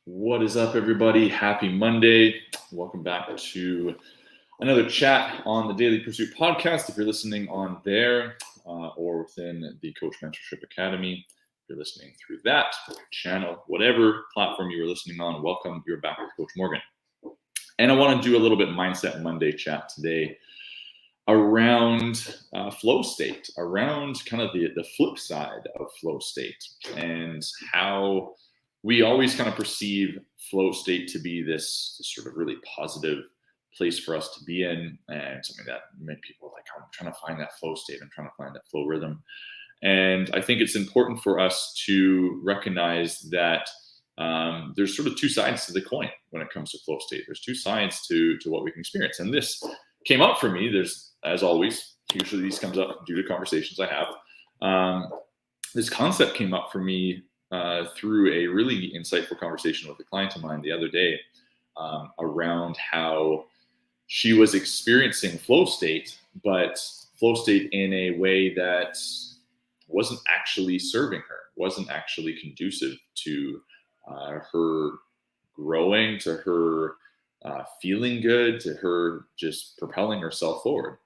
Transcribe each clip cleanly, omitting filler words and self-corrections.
What is up, everybody? Happy Monday. Welcome back to another chat on the Daily Pursuit podcast. If you're listening on there or within the Coach Mentorship Academy, if you're listening through that channel, whatever platform you are listening on, welcome. You're back with Coach Morgan. And I want to do a little bit Mindset Monday chat today around flow state, around kind of the flip side of flow state, and how we always kind of perceive flow state to be this sort of really positive place for us to be in, and something that many people are like, I'm trying to find that flow state, I'm trying to find that flow rhythm. And I think it's important for us to recognize that there's sort of two sides to the coin when it comes to flow state. There's two sides to what we can experience. And this came up for me. There's, as always, usually these comes up due to conversations I have. This concept came up for me through a really insightful conversation with a client of mine the other day around how she was experiencing flow state, but flow state in a way that wasn't actually serving her, wasn't actually conducive to her growing, to her feeling good, to her just propelling herself forward.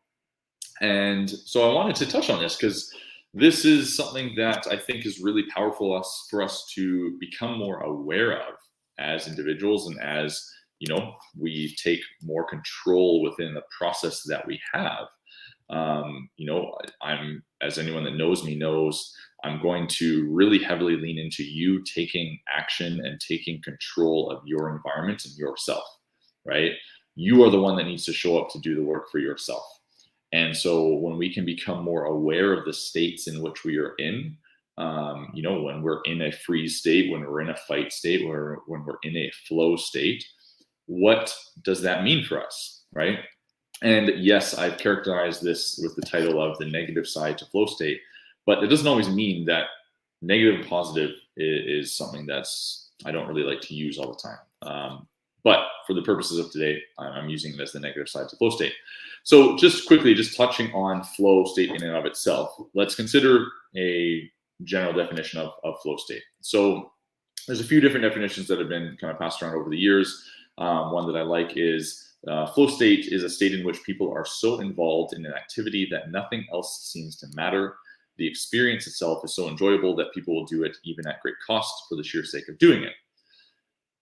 And so I wanted to touch on this because this is something that I think is really powerful for us to become more aware of as individuals, and as we take more control within the process that we have. I'm, as anyone that knows me knows, I'm going to really heavily lean into you taking action and taking control of your environment and yourself, right? You are the one that needs to show up to do the work for yourself. And so when we can become more aware of the states in which we are in, when we're in a freeze state, when we're in a fight state, when we're in a flow state, what does that mean for us, right? And yes, I've characterized this with the title of the negative side to flow state, but it doesn't always mean that negative and positive is something I don't really like to use all the time. But for the purposes of today, I'm using it as the negative side to flow state. So just quickly, just touching on flow state in and of itself, let's consider a general definition of flow state. So there's a few different definitions that have been kind of passed around over the years. One that I like is flow state is a state in which people are so involved in an activity that nothing else seems to matter. The experience itself is so enjoyable that people will do it even at great cost for the sheer sake of doing it.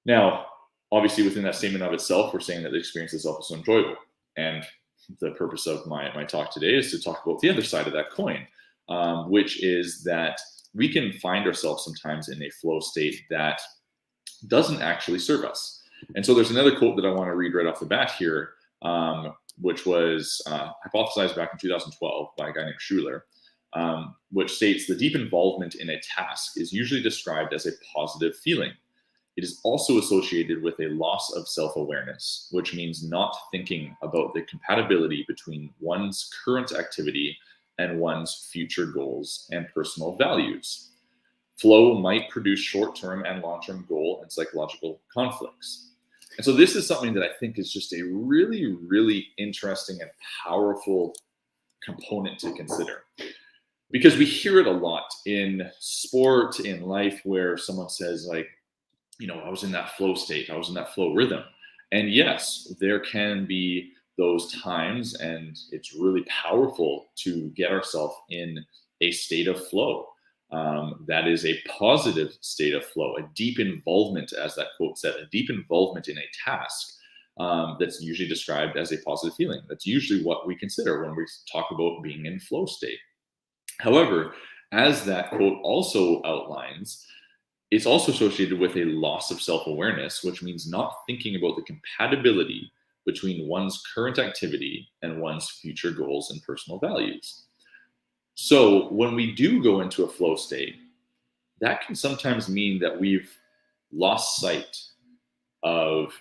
Now, obviously, within that statement of itself, we're saying that the experience itself is so enjoyable. And the purpose of my talk today is to talk about the other side of that coin, which is that we can find ourselves sometimes in a flow state that doesn't actually serve us. And so there's another quote that I want to read right off the bat here, which was hypothesized back in 2012 by a guy named Schuler, which states the deep involvement in a task is usually described as a positive feeling. It is also associated with a loss of self-awareness, which means not thinking about the compatibility between one's current activity and one's future goals and personal values. Flow might produce short-term and long-term goal and psychological conflicts. And so this is something that I think is just a really, really interesting and powerful component to consider. Because we hear it a lot in sport, in life, where someone says, like, I was in that flow state, I was in that flow rhythm. And yes, there can be those times, and it's really powerful to get ourselves in a state of flow. That is a positive state of flow, a deep involvement, as that quote said, a deep involvement in a task that's usually described as a positive feeling. That's usually what we consider when we talk about being in flow state. However, as that quote also outlines, it's also associated with a loss of self-awareness, which means not thinking about the compatibility between one's current activity and one's future goals and personal values. So when we do go into a flow state, that can sometimes mean that we've lost sight of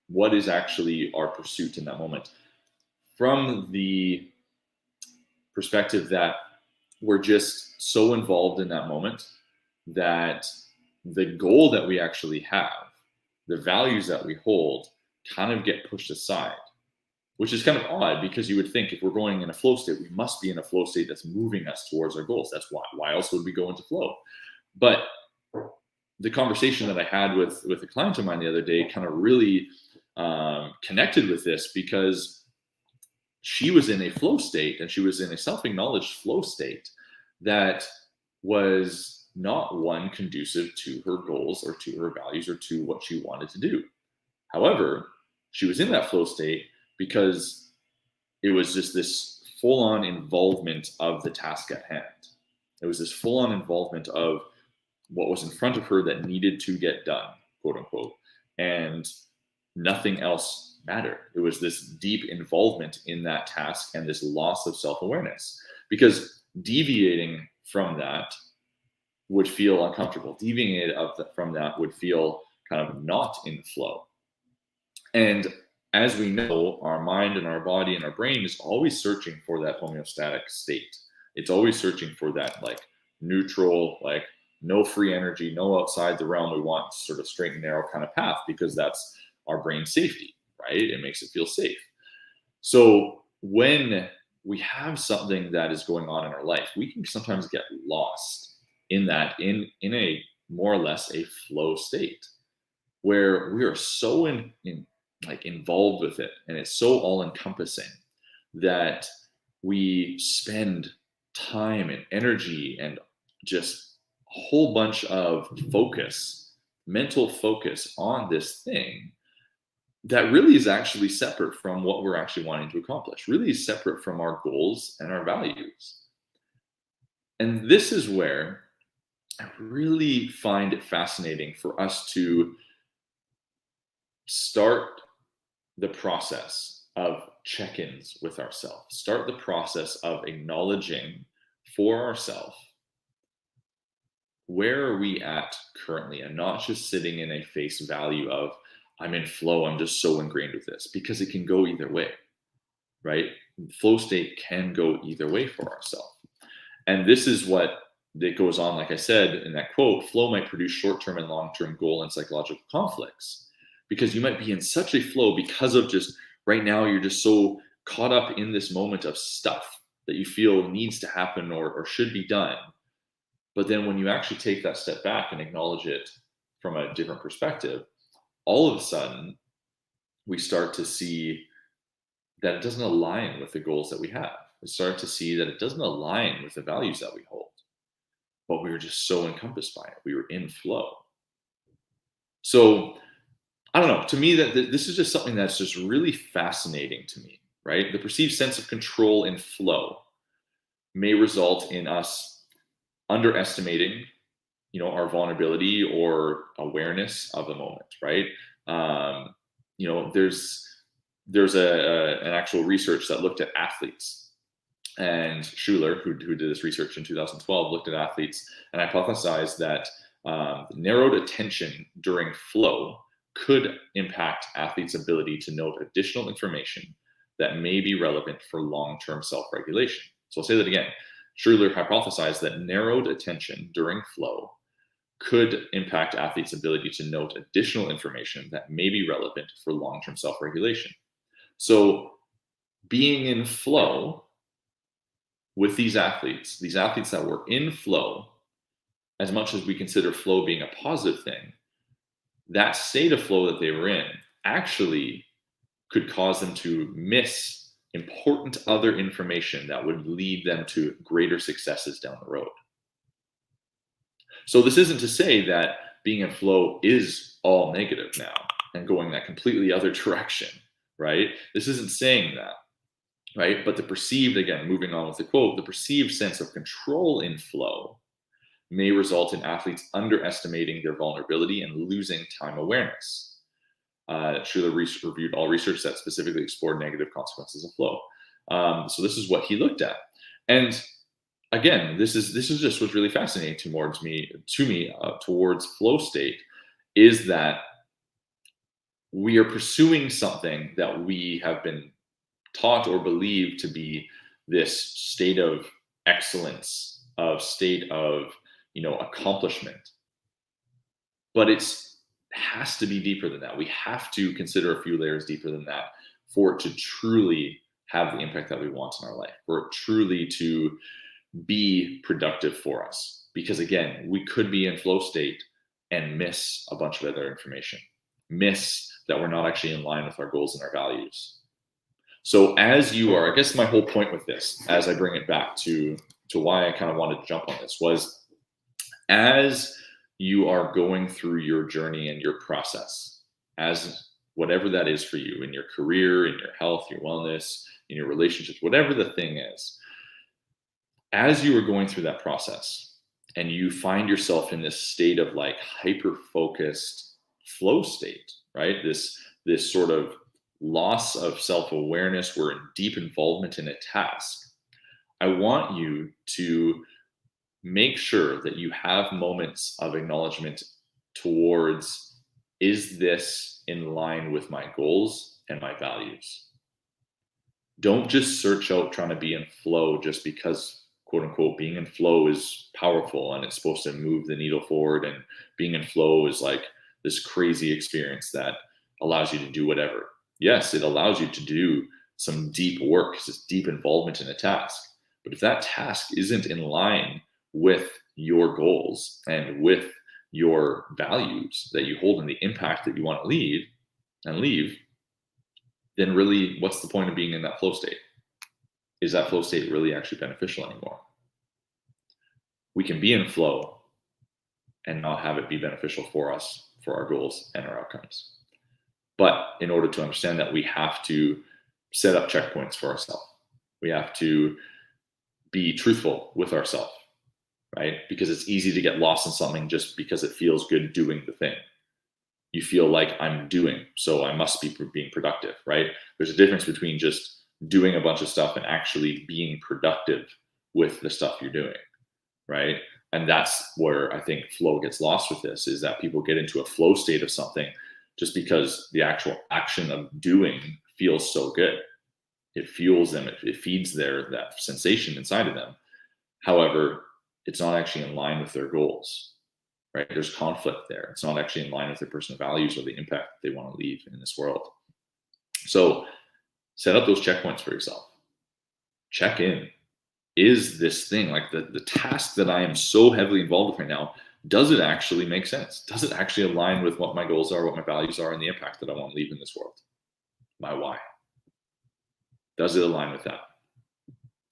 what is actually our pursuit in that moment, from the perspective that we're just so involved in that moment that the goal that we actually have, the values that we hold, kind of get pushed aside, which is kind of odd, because you would think if we're going in a flow state, we must be in a flow state that's moving us towards our goals. That's why else would we go into flow? But the conversation that I had with a client of mine the other day kind of really connected with this, because she was in a flow state, and she was in a self-acknowledged flow state that was not one conducive to her goals or to her values or to what she wanted to do. However, she was in that flow state because it was just this full-on involvement of the task at hand. It was this full-on involvement of what was in front of her that needed to get done, quote unquote, and nothing else mattered. It was this deep involvement in that task and this loss of self-awareness, because deviating from that would feel uncomfortable. Deviating from that would feel kind of not in flow. And as we know, our mind and our body and our brain is always searching for that homeostatic state. It's always searching for that like neutral, like no free energy, no outside the realm. We want sort of straight and narrow kind of path, because that's our brain's safety, right? It makes it feel safe. So when we have something that is going on in our life, we can sometimes get lost in that, in a more or less a flow state, where we are so involved with it, and it's so all encompassing that we spend time and energy and just a whole bunch of focus, mental focus on this thing that really is actually separate from what we're actually wanting to accomplish, really is separate from our goals and our values. And this is where I really find it fascinating for us to start the process of check-ins with ourselves, start the process of acknowledging for ourselves, where are we at currently, and not just sitting in a face value of, I'm in flow, I'm just so ingrained with this, because it can go either way, right? Flow state can go either way for ourselves. And this is what that goes on, like I said in that quote, flow might produce short-term and long-term goal and psychological conflicts, because you might be in such a flow because of just right now, you're just so caught up in this moment of stuff that you feel needs to happen or should be done. But then when you actually take that step back and acknowledge it from a different perspective, all of a sudden we start to see that it doesn't align with the goals that we have. We start to see that it doesn't align with the values that we hold, but we were just so encompassed by it. We were in flow. So I don't know, to me, that this is just something that's just really fascinating to me, right? The perceived sense of control in flow may result in us underestimating, our vulnerability or awareness of the moment, right? There's an actual research that looked at athletes, and Schuler, who did this research in 2012, looked at athletes and hypothesized that narrowed attention during flow could impact athletes' ability to note additional information that may be relevant for long-term self-regulation. So I'll say that again. Schuler hypothesized that narrowed attention during flow could impact athletes' ability to note additional information that may be relevant for long-term self-regulation. So being in flow with these athletes that were in flow, as much as we consider flow being a positive thing, that state of flow that they were in actually could cause them to miss important other information that would lead them to greater successes down the road. So this isn't to say that being in flow is all negative now and going that completely other direction, right? This isn't saying that, right? But the perceived, again, moving on with the quote, the perceived sense of control in flow may result in athletes underestimating their vulnerability and losing time awareness. Schuler reviewed all research that specifically explored negative consequences of flow. So this is what he looked at. And again, this is just what's really fascinating towards flow state, is that we are pursuing something that we have been taught or believed to be this state of excellence, of state of accomplishment. But it has to be deeper than that. We have to consider a few layers deeper than that for it to truly have the impact that we want in our life, for it truly to be productive for us. Because again, we could be in flow state and miss a bunch of other information, miss that we're not actually in line with our goals and our values. So as you are, I guess my whole point with this, as I bring it back to why I kind of wanted to jump on this, was as you are going through your journey and your process, as whatever that is for you in your career, in your health, your wellness, in your relationships, whatever the thing is, as you are going through that process and you find yourself in this state of like hyper-focused flow state, right? This sort of loss of self-awareness, we're in deep involvement in a task. I want you to make sure that you have moments of acknowledgement towards, is this in line with my goals and my values? Don't just search out trying to be in flow just because, quote unquote, being in flow is powerful and it's supposed to move the needle forward, and being in flow is like this crazy experience that allows you to do whatever. Yes, it allows you to do some deep work, it's deep involvement in a task. But if that task isn't in line with your goals and with your values that you hold and the impact that you want to leave, then really, what's the point of being in that flow state? Is that flow state really actually beneficial anymore? We can be in flow and not have it be beneficial for us, for our goals and our outcomes. But in order to understand that, we have to set up checkpoints for ourselves. We have to be truthful with ourselves, right? Because it's easy to get lost in something just because it feels good doing the thing. You feel like I'm doing, so I must be being productive, right? There's a difference between just doing a bunch of stuff and actually being productive with the stuff you're doing, right? And that's where I think flow gets lost with this, is that people get into a flow state of something just because the actual action of doing feels so good. It fuels them, it feeds that sensation inside of them. However, it's not actually in line with their goals, right? There's conflict there. It's not actually in line with their personal values or the impact they want to leave in this world. So set up those checkpoints for yourself. Check in. Is this thing, like the task that I am so heavily involved with right now, does it actually make sense? Does it actually align with what my goals are, what my values are, and the impact that I want to leave in this world? My why. Does it align with that?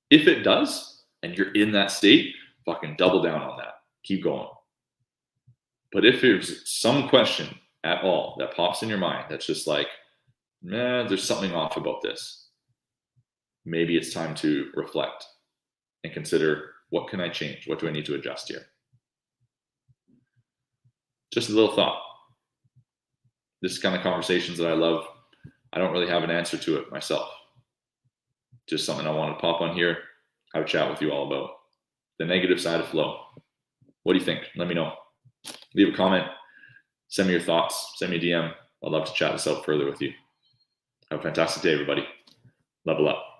If it does, and you're in that state, fucking double down on that. Keep going. But if there's some question at all that pops in your mind that's just like, nah, there's something off about this, maybe it's time to reflect and consider, what can I change? What do I need to adjust here? Just a little thought. This is kind of conversations that I love. I don't really have an answer to it myself. Just something I want to pop on here, have a chat with you all about. The negative side of flow. What do you think? Let me know. Leave a comment. Send me your thoughts. Send me a DM. I'd love to chat this out further with you. Have a fantastic day, everybody. Level up.